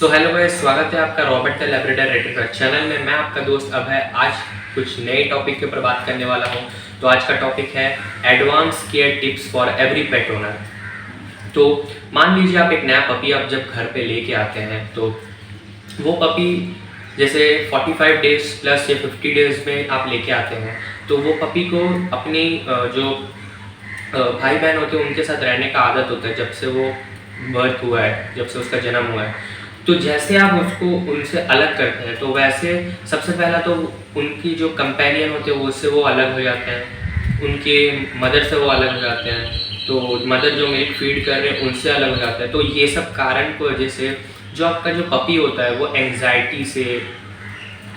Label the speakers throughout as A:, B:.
A: So hello guys, स्वागत है आपका Robert the Labrador retriever channel में। मैं आपका दोस्त अभय आज कुछ नए टॉपिक के ऊपर बात करने वाला हूं। तो आज का टॉपिक है advance care tips for every pet owner. तो मान लीजिए आप एक नया पपी आप जब घर पे लेके आते हैं तो वो पपी जैसे 45 डेज प्लस या 50 डेज में आप लेके आते हैं तो वो पपी को अपनी जो भाई बहन होते हैं उनके साथ रहने का आदत होता है जब से वो बर्थ हुआ है, जब से उसका जन्म हुआ है। तो जैसे आप उसको उनसे अलग करते हैं तो वैसे सबसे पहला तो उनकी जो कंपेनियन होते हैं उससे वो अलग हो जाते हैं, उनके मदर से वो अलग हो जाते हैं, तो मदर जो मिल्क फीड कर रहे हैं उनसे अलग हो जाता है। तो ये सब कारण की वजह से जो आपका जो पपी होता है वो एंग्जाइटी से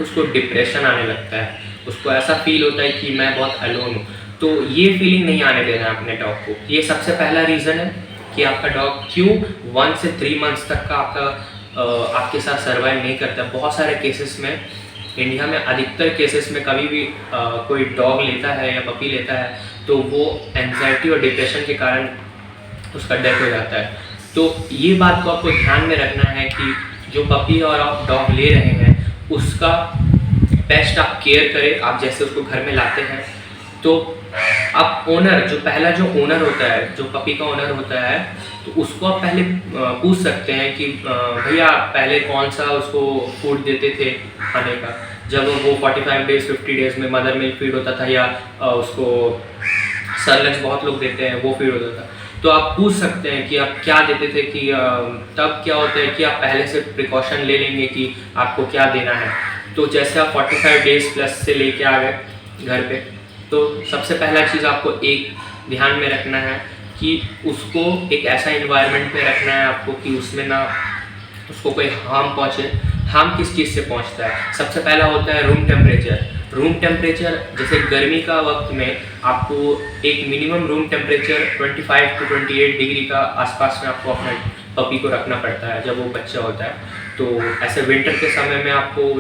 A: उसको डिप्रेशन आने लगता है, उसको ऐसा फील होता है कि मैं बहुत अलोन हूँ। तो ये फीलिंग नहीं आने देना है अपने डॉग को। ये सबसे पहला रीज़न है कि आपका डॉग क्यों 1 से 3 मंथ्स तक का आपके साथ सर्वाइव नहीं करता। बहुत सारे केसेस में इंडिया में अधिकतर केसेस में कभी भी कोई डॉग लेता है या पपी लेता है तो वो एंजाइटी और डिप्रेशन के कारण उसका डेथ हो जाता है। तो ये बात को आपको ध्यान में रखना है कि जो पपी और आप डॉग ले रहे हैं उसका बेस्ट आप केयर करें। आप जैसे उसको घर में लाते हैं तो आप ओनर जो ओनर होता है, जो पपी का ओनर होता है, तो उसको आप पहले पूछ सकते हैं कि भैया पहले कौन सा उसको फूड देते थे खाने का, जब वो 45 डेज 50 डेज में मदर मिल्क फीड होता था या उसको सरलेक्स बहुत लोग देते हैं वो फीड होता था। तो आप पूछ सकते हैं कि आप क्या देते थे कि तब क्या होता है कि आप पहले से प्रिकॉशन ले लेंगे कि आपको क्या देना है। तो जैसे आप 45 डेज प्लस से लेके आ गए घर पे तो सबसे पहला चीज़ आपको एक ध्यान में रखना है कि उसको एक ऐसा इन्वायरमेंट में रखना है आपको कि उसमें ना उसको कोई हार्म पहुँचे। हार्म किस चीज़ से पहुँचता है? सबसे पहला होता है रूम टेम्परेचर। रूम टेम्परेचर जैसे गर्मी का वक्त में आपको एक minimum room temperature 25 to 28 degree का आसपास में आपको अपने पपी को रखना पड़ता है जब वो बच्चा होता है। तो ऐसे विंटर के समय में आपको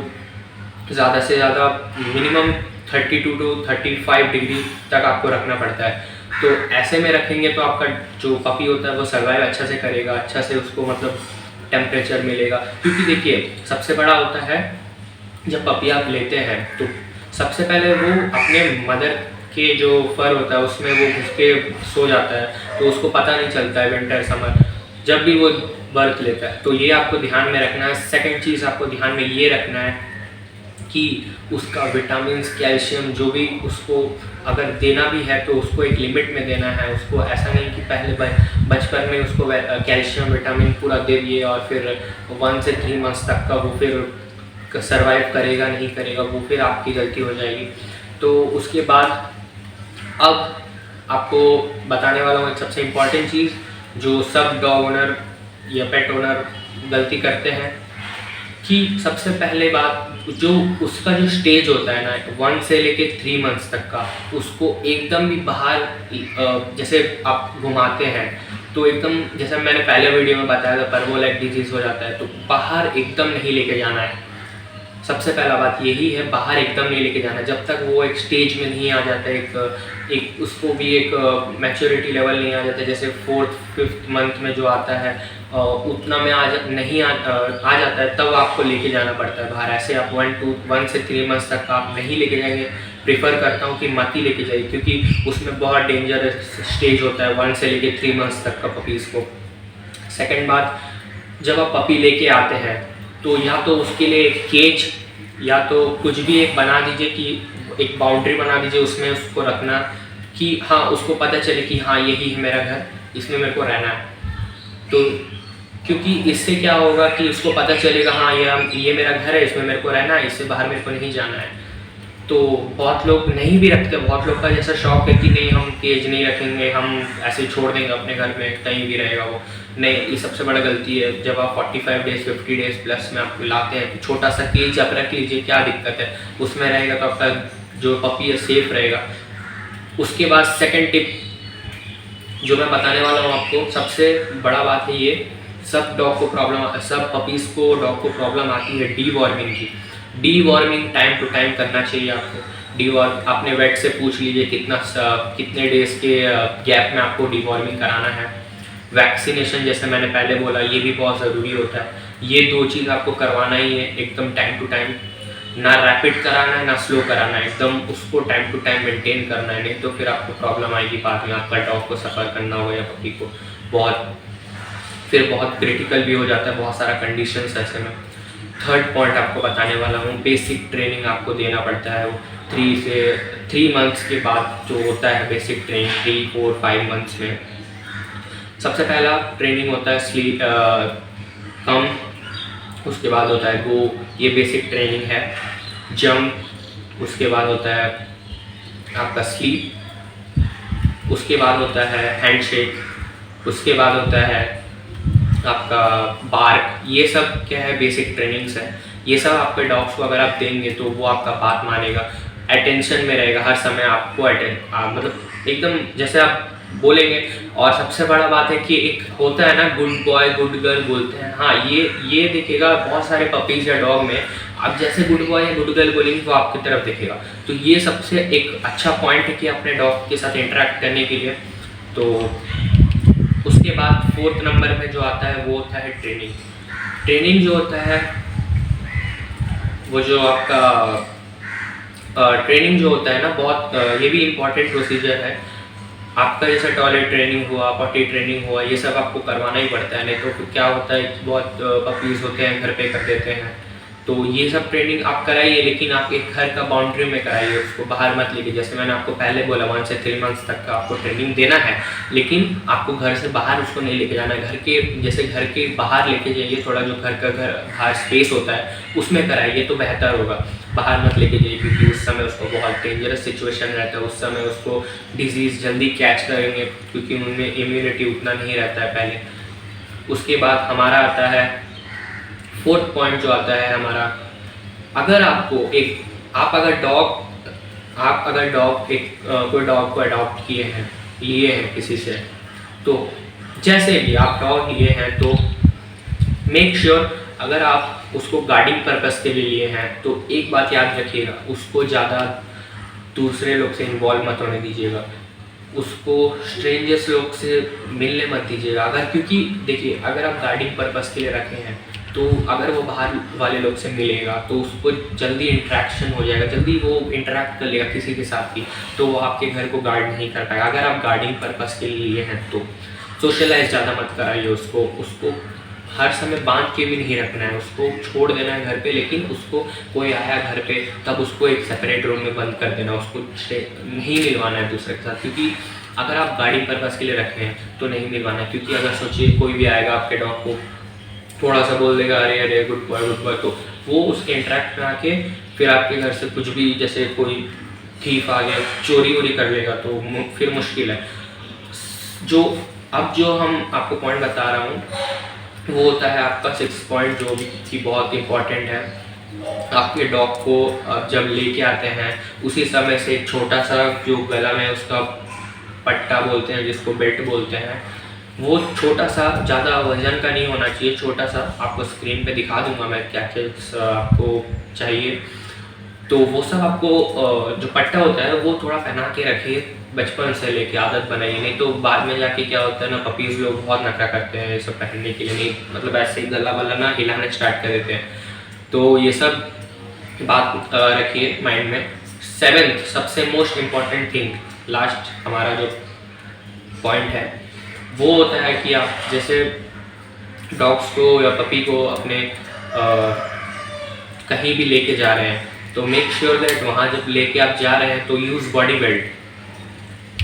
A: ज़्यादा से ज़्यादा मिनिमम 32 to 35 डिग्री तक आपको रखना पड़ता है। तो ऐसे में रखेंगे तो आपका जो पपी होता है वो सर्वाइव अच्छा से करेगा, अच्छा से उसको मतलब टेम्परेचर मिलेगा। क्योंकि देखिए सबसे बड़ा होता है जब पपी आप लेते हैं तो सबसे पहले वो अपने मदर के जो फर होता है उसमें वो घुस के सो जाता है, तो उसको पता नहीं चलता है विंटर समर जब भी वो बर्थ लेता है। तो ये आपको ध्यान में रखना है। सेकंड चीज़ आपको ध्यान में ये रखना है कि उसका विटामिन्स कैल्शियम जो भी उसको अगर देना भी है तो उसको एक लिमिट में देना है। उसको ऐसा नहीं कि पहले बचपन में उसको कैल्शियम विटामिन पूरा दे दिए और फिर 1 से 3 मंथ्स तक का वो फिर सर्वाइव करेगा नहीं करेगा, वो फिर आपकी गलती हो जाएगी। तो उसके बाद अब आपको बताने वाला हूँ एक सबसे इम्पॉर्टेंट चीज़ जो सब डॉग ओनर या पेट ओनर गलती करते हैं कि सबसे पहले बात जो उसका जो स्टेज होता है ना 1 से लेके 3 मंथ्स तक का, उसको एकदम भी बाहर जैसे आप घुमाते हैं तो एकदम जैसे मैंने पहले वीडियो में बताया था परवोलैक डिजीज़ हो जाता है, तो बाहर एकदम नहीं लेके जाना है। सबसे पहला बात यही है, बाहर एकदम नहीं लेके जाना जब तक वो एक स्टेज में नहीं आ जाता, एक उसको भी एक मैच्योरिटी लेवल नहीं आ जाता। जैसे 4th 5th मंथ में जो आता है उतना में नहीं आ जाता है तब आपको लेके जाना पड़ता है बाहर। ऐसे आप 1 से 3 मंथ्स तक आप नहीं लेके जाएंगे। प्रेफर करता हूँ कि मत ही लेके जाइए क्योंकि उसमें बहुत डेंजरस स्टेज होता है 1 से लेके 3 मंथ्स तक का पपीज़ को। सेकेंड बात, जब आप पपी लेके आते हैं तो या तो उसके लिए एक केज या तो कुछ भी एक बना दीजिए कि एक बाउंड्री बना दीजिए उसमें उसको रखना कि हाँ उसको पता चले कि हाँ यही है मेरा घर, इसमें मेरे को रहना है। तो क्योंकि इससे क्या होगा कि उसको पता चलेगा हाँ ये मेरा घर है, इसमें मेरे को रहना है, इससे बाहर मेरे को नहीं जाना है। तो बहुत लोग नहीं भी रखते, बहुत लोग का जैसा शौक है कि नहीं हम केज नहीं रखेंगे, हम ऐसे ही छोड़ देंगे अपने घर में कहीं भी रहेगा वो। नहीं, ये सबसे बड़ा गलती है। जब आप 45 डेज 50 डेज प्लस में आप लाते हैं तो छोटा सा केज आप रख लीजिए, क्या दिक्कत है, उसमें रहेगा तो आपका जो पपी है सेफ रहेगा। उसके बाद सेकेंड टिप जो मैं बताने वाला हूँ आपको, सबसे बड़ा बात है ये, सब पपीज़ को डॉग को प्रॉब्लम आती है डीवॉर्मिंग की। डीवॉर्मिंग टाइम टू टाइम करना चाहिए आपको। डीवॉर्म अपने वेट से पूछ लीजिए कितने डेज़ के गैप में आपको डीवॉर्मिंग कराना है। वैक्सीनेशन जैसे मैंने पहले बोला ये भी बहुत ज़रूरी होता है। ये 2 चीज़ आपको करवाना ही है एकदम टाइम टू टाइम। ना रैपिड कराना है ना स्लो कराना है, एकदम उसको टाइम टू टाइम मेंटेन करना है, नहीं तो फिर आपको प्रॉब्लम आएगी बाद में, आपका डॉग को सफ़र करना होगा या पपी को बहुत क्रिटिकल भी हो जाता है, बहुत सारा कंडीशंस ऐसे में। थर्ड पॉइंट आपको बताने वाला हूँ, बेसिक ट्रेनिंग आपको देना पड़ता है। वो 3 मंथ्स के बाद जो होता है बेसिक ट्रेनिंग, 3, 4, 5 मंथ्स में सबसे पहला ट्रेनिंग होता है स्लीप कम, उसके बाद होता है गो, ये बेसिक ट्रेनिंग है। जंप, उसके बाद होता है आपका स्लीप, उसके बाद होता है हैंडशेक, उसके बाद होता है आपका बार्क। ये सब क्या है, बेसिक ट्रेनिंग्स है। ये सब आपके डॉग्स को अगर आप देंगे तो वो आपका बात मानेगा, अटेंशन में रहेगा हर समय, आपको मतलब एकदम जैसे आप बोलेंगे। और सबसे बड़ा बात है कि एक होता है ना गुड बॉय गुड गर्ल बोलते हैं, हाँ ये दिखेगा बहुत सारे पपीज़ या डॉग में। आप जैसे गुड बॉय या गुड गर्ल बोलेंगे तो आपकी तरफ दिखेगा। तो ये सबसे एक अच्छा पॉइंट है कि अपने डॉग के साथ इंटरेक्ट करने के लिए। तो उसके बाद 4th नंबर में जो आता है वो होता है ट्रेनिंग। ट्रेनिंग जो होता है वो जो आपका ट्रेनिंग जो होता है ना, बहुत ये भी इम्पॉर्टेंट प्रोसीजर है। आपका जैसे टॉयलेट ट्रेनिंग हुआ, पॉटी ट्रेनिंग हुआ, ये सब आपको करवाना ही पड़ता है, नहीं तो फिर क्या होता है कि बहुत पपीज़ होते हैं घर पे कर देते हैं। तो ये सब ट्रेनिंग आप कराइए, लेकिन आप एक घर का बाउंड्री में कराइए, उसको बाहर मत लेके। जैसे मैंने आपको पहले बोला 1 से 3 मंथ्स तक का आपको ट्रेनिंग देना है, लेकिन आपको घर से बाहर उसको नहीं लेके जाना है। घर के बाहर लेके जाइए, थोड़ा जो घर बाहर स्पेस होता है उसमें कराइए तो बेहतर होगा। बाहर मत लेके जाइए, क्योंकि उस समय उसको बहुत डेंजरस सिचुएशन रहता है, उस समय उसको डिजीज़ जल्दी कैच करेंगे, क्योंकि उनमें इम्यूनिटी उतना नहीं रहता है पहले। उसके बाद हमारा आता है 4th पॉइंट जो आता है हमारा, अगर आपको कोई डॉग को अडॉप्ट लिए हैं किसी से, तो जैसे भी आप डॉग लिए हैं तो मेक श्योर अगर आप उसको गार्डिंग पर्पस के लिए लिए हैं तो एक बात याद रखिएगा, उसको ज़्यादा दूसरे लोग से इन्वॉल्व मत होने दीजिएगा, उसको स्ट्रेंजर्स लोग से मिलने मत दीजिएगा। क्योंकि देखिए, अगर आप गार्डिंग पर्पस के लिए रखे हैं तो अगर वो बाहर वाले लोग से मिलेगा तो उसको जल्दी इंटरेक्शन हो जाएगा, जल्दी वो इंटरेक्ट कर लेगा किसी के साथ भी, तो वो आपके घर को गार्ड नहीं कर पाएगा। अगर आप गार्डिंग पर्पस के लिए हैं तो सोशलाइज ज़्यादा मत कराइए उसको हर समय बांध के भी नहीं रखना है, उसको छोड़ देना है घर पे, लेकिन उसको कोई आया घर पे तब उसको एक सेपरेट रूम में बंद कर देना, उसको नहीं मिलवाना है दूसरे के साथ। क्योंकि अगर आप गार्डिंग पर्पस के लिए रखे हैं तो नहीं मिलवाना है, क्योंकि अगर सोचिए कोई भी आएगा आपके डॉग को थोड़ा सा बोल देगा अरे अरे गुड बॉय, तो वो उसके इंटरेक्ट में आके फिर आपके घर से कुछ भी, जैसे कोई थीफ आ गया चोरी वोरी कर लेगा तो फिर मुश्किल है। जो हम आपको पॉइंट बता रहा हूँ वो होता है आपका 6th पॉइंट, जो कि बहुत इम्पॉर्टेंट है। आपके डॉग को जब लेके आते हैं उसी समय से एक छोटा सा जो गला में उसका पट्टा बोलते हैं, जिसको बेल्ट बोलते हैं, वो छोटा सा, ज़्यादा वजन का नहीं होना चाहिए, छोटा सा। आपको स्क्रीन पे दिखा दूंगा मैं क्या क्या आपको चाहिए। तो वो सब आपको जो पट्टा होता है वो थोड़ा पहना के रखिए, बचपन से लेके आदत बनाइए, नहीं तो बाद में जाके क्या होता है ना, पपीज़ लोग बहुत नखरा करते हैं ये सब पहनने के लिए, नहीं मतलब ऐसे ही गला वाला ना हिलाना स्टार्ट कर देते हैं। तो ये सब बात रखिए माइंड में। 7th सबसे मोस्ट इम्पॉर्टेंट थिंग, लास्ट हमारा जो पॉइंट है वो होता है कि आप जैसे डॉग्स को या पपी को अपने कहीं भी लेके जा रहे हैं तो मेक श्योर दैट वहाँ जब लेके आप जा रहे हैं तो यूज़ बॉडी बेल्ट।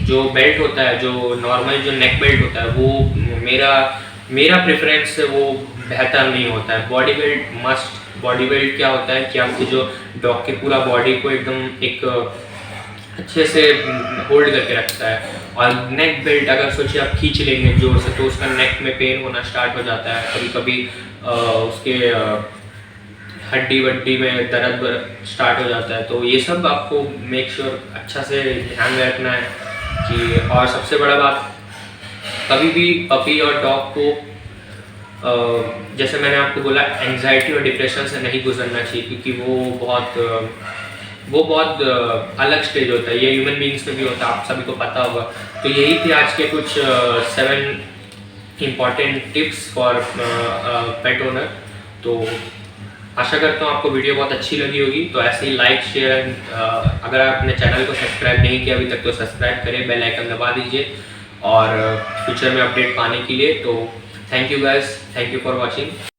A: जो बेल्ट होता है, जो नॉर्मल जो नेक बेल्ट होता है, वो मेरा प्रेफरेंस से वो बेहतर नहीं होता है। Body belt must. Body belt क्या होता है कि आपकी जो डॉग के पूरा बॉडी को एकदम एक अच्छे से होल्ड करके रखता है। और नेक बेल्ट अगर सोचिए आप खींच लेंगे जोर से तो उसका नेक में पेन होना स्टार्ट हो जाता है, कभी कभी उसके हड्डी वड्डी में दर्द स्टार्ट हो जाता है। तो ये सब आपको मेक श्योर अच्छा से ध्यान में रखना है कि। और सबसे बड़ा बात, कभी भी पपी और डॉग को जैसे मैंने आपको बोला एंजाइटी और डिप्रेशन से नहीं गुजरना चाहिए, क्योंकि वो बहुत अलग स्टेज होता है। ये ह्यूमन बीइंग्स में भी होता है, आप सभी को पता होगा। तो यही थे आज के कुछ 7 important tips for pet owner. तो आशा करता हूँ आपको वीडियो बहुत अच्छी लगी होगी। तो ऐसे ही लाइक शेयर, अगर आप अपने चैनल को सब्सक्राइब नहीं किया अभी तक तो सब्सक्राइब करें, बेल आइकन दबा दीजिए और फ्यूचर में अपडेट पाने के लिए। तो thank you guys, thank you for watching.